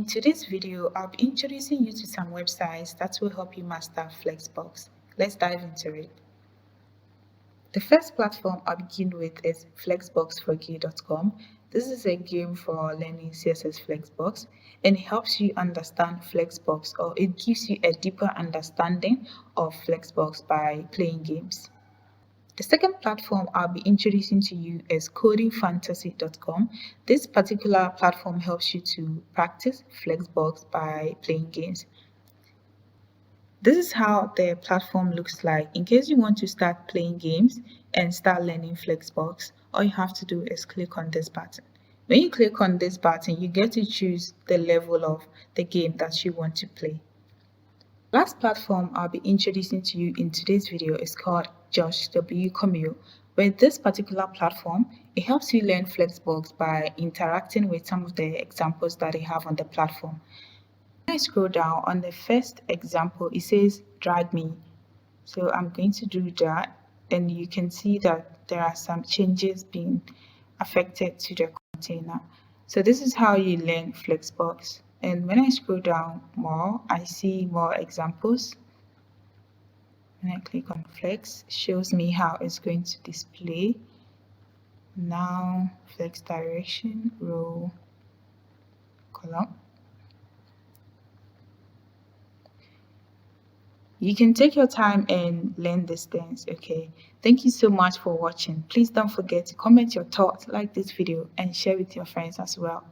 In today's video, I'll be introducing you to some websites that will help you master Flexbox. Let's dive into it. The first platform I'll begin with is flexboxforgay.com. This is a game for learning CSS Flexbox, and it helps you understand Flexbox, or it gives you a deeper understanding of Flexbox by playing games. The second platform I'll be introducing to you is codingfantasy.com. This particular platform helps you to practice Flexbox by playing games. This is how the platform looks like. In case you want to start playing games and start learning Flexbox, all you have to do is click on this button. When you click on this button, you get to choose the level of the game that you want to play. Last platform I'll be introducing to you in today's video is called Josh W. Camille. With this particular platform, it helps you learn Flexbox by interacting with some of the examples that they have on the platform. When I scroll down on the first example, it says drag me. So I'm going to do that, and you can see that there are some changes being affected to the container. So this is how you learn Flexbox. And when I scroll down more, I see more examples. When I click on Flex, it shows me how it's going to display. Now, Flex direction, row, column. You can take your time and learn these things, okay? Thank you so much for watching. Please don't forget to comment your thoughts, like this video, and share with your friends as well.